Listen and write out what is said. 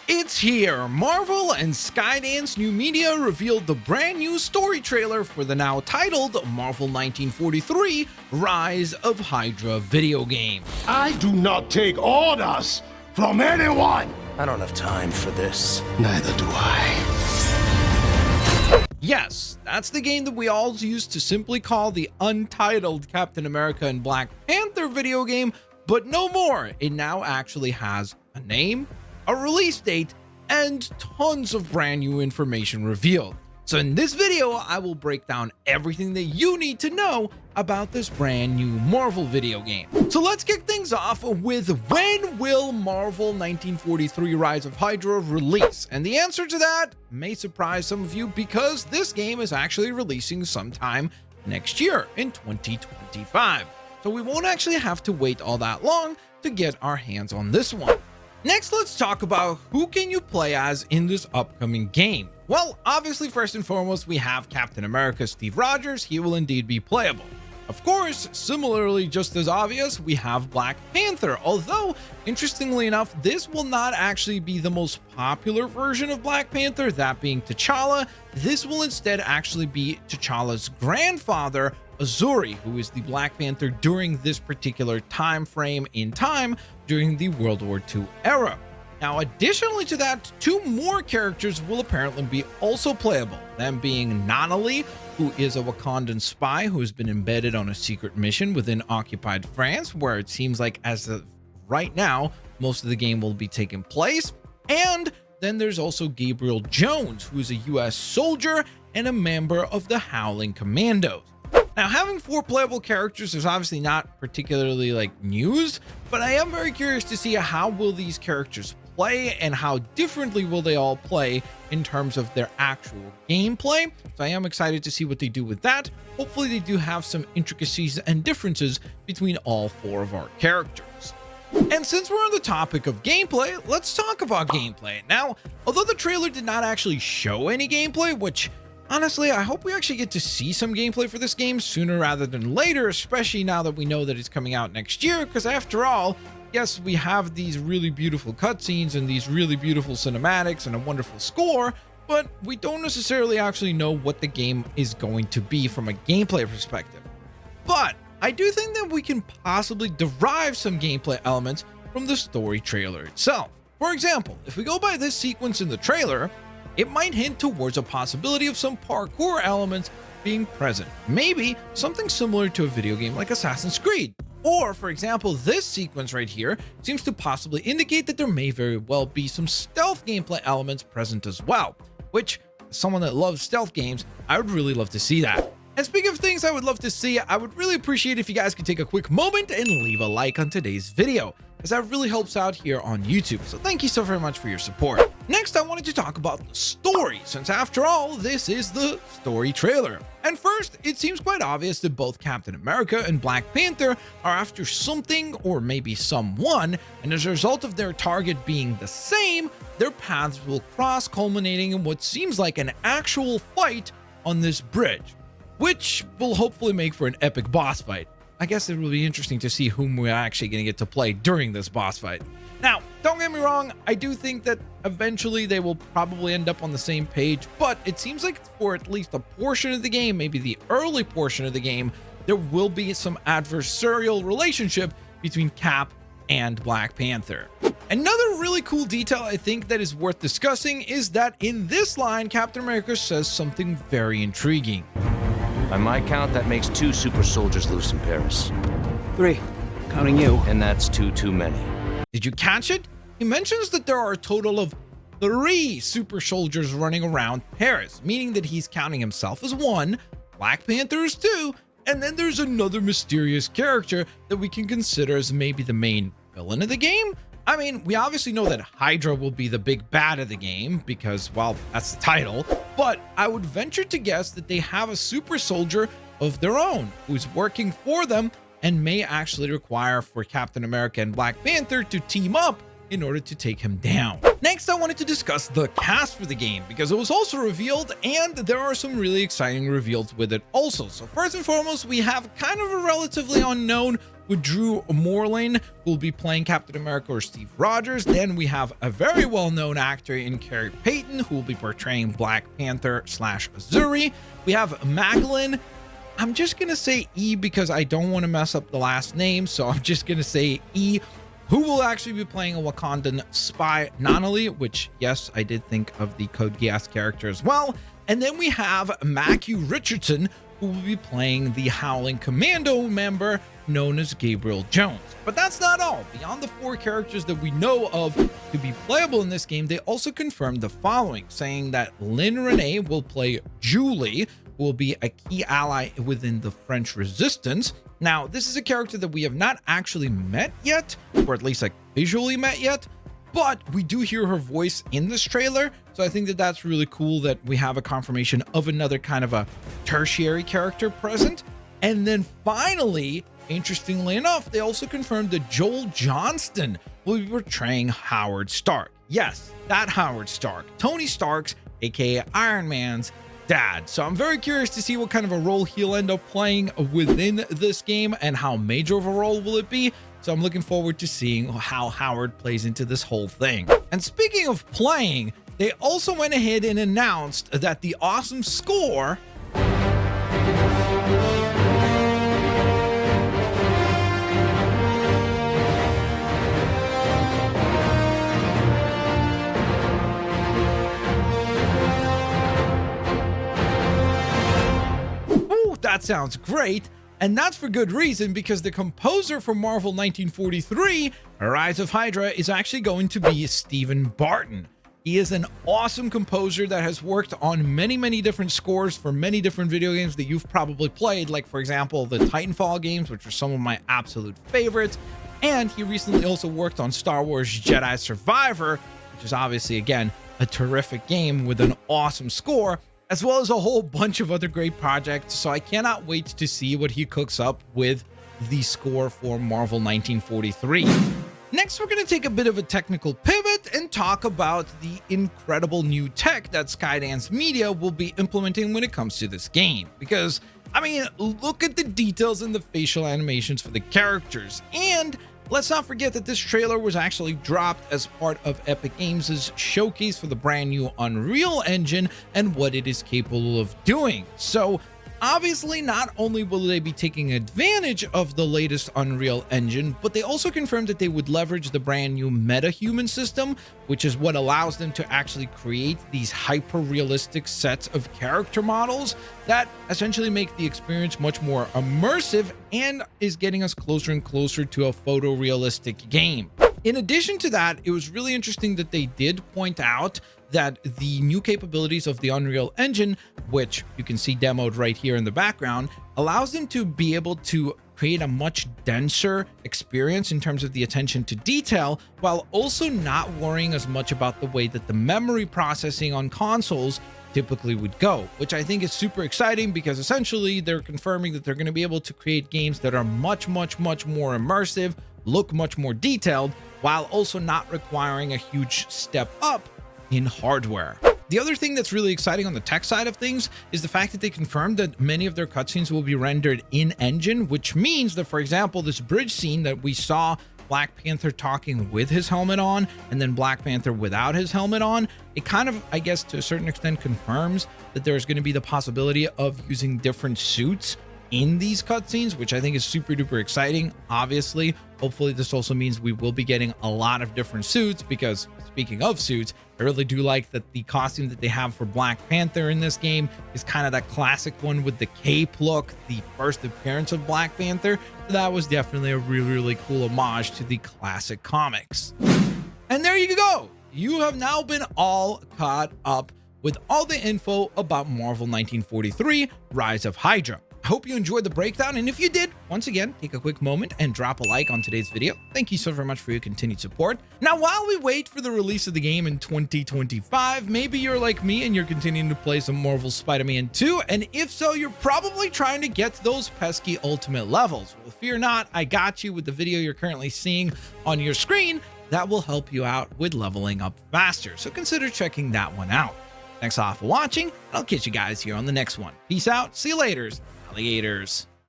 It's here! Marvel and Skydance New Media revealed the brand new story trailer for the now titled Marvel 1943 Rise of Hydra video game. I do not take orders from anyone! I don't have time for this. Neither do I. Yes, that's the game that we all used to simply call the untitled Captain America and Black Panther video game, but no more. It now actually has a name, a release date, and tons of brand new information revealed. So in this video, I will break down everything that you need to know about this brand new Marvel video game. So let's kick things off with, when will Marvel 1943 Rise of Hydra release? And the answer to that may surprise some of you, because this game is actually releasing sometime next year in 2025. So we won't actually have to wait all that long to get our hands on this one. Next, let's talk about who can you play as in this upcoming game. Well, obviously, first and foremost, we have Captain America Steve Rogers. He will indeed be playable. Of course, similarly, just as obvious, we have Black Panther, although, interestingly enough, this will not actually be the most popular version of Black Panther, that being T'Challa. This will instead actually be T'Challa's grandfather, Azuri, who is the Black Panther during this particular time frame in time during the World War II era. Now, additionally to that, two more characters will apparently be also playable, them being Nanali, who is a Wakandan spy who has been embedded on a secret mission within occupied France, where it seems like as of right now, most of the game will be taking place. And then there's also Gabriel Jones, who is a US soldier and a member of the Howling Commandos. Now, having 4 playable characters is obviously not particularly news, but I am very curious to see how will these characters play and how differently will they all play in terms of their actual gameplay. So I am excited to see what they do with that. Hopefully they do have some intricacies and differences between all 4 of our characters. And since we're on the topic of gameplay, let's talk about gameplay. Now, although the trailer did not actually show any gameplay, which honestly, I hope we actually get to see some gameplay for this game sooner rather than later, especially now that we know that it's coming out next year, because after all, yes, we have these really beautiful cutscenes and these really beautiful cinematics and a wonderful score, but we don't necessarily actually know what the game is going to be from a gameplay perspective. But I do think that we can possibly derive some gameplay elements from the story trailer itself. For example, if we go by this sequence in the trailer, it might hint towards a possibility of some parkour elements being present. Maybe something similar to a video game like Assassin's Creed. Or, for example, this sequence right here seems to possibly indicate that there may very well be some stealth gameplay elements present as well, which, as someone that loves stealth games, I would really love to see that. And speaking of things I would love to see, I would really appreciate if you guys could take a quick moment and leave a like on today's video, as that really helps out here on YouTube. So thank you so very much for your support. Next, I wanted to talk about the story, since after all, this is the story trailer. And first, it seems quite obvious that both Captain America and Black Panther are after something or maybe someone, and as a result of their target being the same, their paths will cross, culminating in what seems like an actual fight on this bridge, which will hopefully make for an epic boss fight. I guess it will be interesting to see whom we're actually going to get to play during this boss fight. Now, don't get me wrong, I do think that eventually they will probably end up on the same page, but it seems like for at least a portion of the game, maybe the early portion of the game, there will be some adversarial relationship between Cap and Black Panther. Another really cool detail I think that is worth discussing is that in this line, Captain America says something very intriguing. By my count, that makes 2 super soldiers loose in Paris. 3, counting you. And that's 2 too many. Did you catch it? He mentions that there are a total of 3 super soldiers running around Paris, meaning that he's counting himself as 1, Black Panther as 2, and then there's another mysterious character that we can consider as maybe the main villain of the game. I mean, we obviously know that Hydra will be the big bad of the game because, well, that's the title, but I would venture to guess that they have a super soldier of their own who's working for them and may actually require for Captain America and Black Panther to team up in order to take him down. Next, I wanted to discuss the cast for the game because it was also revealed, and there are some really exciting reveals with it also. So first and foremost, we have kind of a relatively unknown with Drew Morlin, who will be playing Captain America or Steve Rogers. Then we have a very well-known actor in Carrie Payton, who will be portraying Black Panther / Azuri. We have Maglin. I'm just going to say E because I don't want to mess up the last name, so I'm just going to say E, who will actually be playing a Wakandan spy, Nanali, which, yes, I did think of the Code Geass character as well. And then we have Matthew Richardson, who will be playing the Howling Commando member known as Gabriel Jones. But that's not all. Beyond the 4 characters that we know of to be playable in this game, they also confirmed the following, saying that Lynn Renee will play Julie, who will be a key ally within the French Resistance. Now, this is a character that we have not actually met yet, or at least like visually met yet, but we do hear her voice in this trailer. So I think that that's really cool that we have a confirmation of another kind of a tertiary character present. And then finally, interestingly enough, they also confirmed that Joel Johnston will be portraying Howard Stark. Yes, that Howard Stark, Tony Stark's, aka Iron Man's dad. So I'm very curious to see what kind of a role he'll end up playing within this game and how major of a role will it be. So I'm looking forward to seeing how Howard plays into this whole thing. And speaking of playing, they also went ahead and announced that the awesome score that sounds great, and that's for good reason, because the composer for Marvel 1943, Rise of Hydra, is actually going to be Stephen Barton. He is an awesome composer that has worked on many different scores for many different video games that you've probably played, like for example the Titanfall games, which are some of my absolute favorites, and he recently also worked on Star Wars Jedi Survivor, which is obviously again a terrific game with an awesome score, as well as a whole bunch of other great projects. So I cannot wait to see what he cooks up with the score for Marvel 1943. Next, we're going to take a bit of a technical pivot and talk about the incredible new tech that Skydance Media will be implementing when it comes to this game. Because, I mean, look at the details and the facial animations for the characters. And let's not forget that this trailer was actually dropped as part of Epic Games' showcase for the brand new Unreal Engine and what it is capable of doing. So obviously, not only will they be taking advantage of the latest Unreal Engine, but they also confirmed that they would leverage the brand new MetaHuman system, which is what allows them to actually create these hyper-realistic sets of character models that essentially make the experience much more immersive and is getting us closer and closer to a photorealistic game. In addition to that, it was really interesting that they did point out that the new capabilities of the Unreal Engine, which you can see demoed right here in the background, allows them to be able to create a much denser experience in terms of the attention to detail, while also not worrying as much about the way that the memory processing on consoles typically would go, which I think is super exciting, because essentially they're confirming that they're going to be able to create games that are much more immersive, look much more detailed, while also not requiring a huge step up in hardware. The other thing that's really exciting on the tech side of things is the fact that they confirmed that many of their cutscenes will be rendered in engine, which means that, for example, this bridge scene that we saw Black Panther talking with his helmet on and then Black Panther without his helmet on, it kind of, I guess, to a certain extent confirms that there's going to be the possibility of using different suits in these cutscenes, which I think is super duper exciting. Obviously, hopefully this also means we will be getting a lot of different suits, because speaking of suits, I really do like that the costume that they have for Black Panther in this game is kind of that classic one with the cape look, the first appearance of Black Panther. That was definitely a really cool homage to the classic comics. And there you go. You have now been all caught up with all the info about Marvel 1943 Rise of Hydra. I hope you enjoyed the breakdown, and if you did, once again, take a quick moment and drop a like on today's video. Thank you so very much for your continued support. Now, while we wait for the release of the game in 2025, maybe you're like me and you're continuing to play some Marvel Spider-Man 2, and if so, you're probably trying to get to those pesky ultimate levels. Well, fear not, I got you with the video you're currently seeing on your screen. That will help you out with leveling up faster, so consider checking that one out. Thanks a lot for watching, and I'll catch you guys here on the next one. Peace out, see you later, alligators.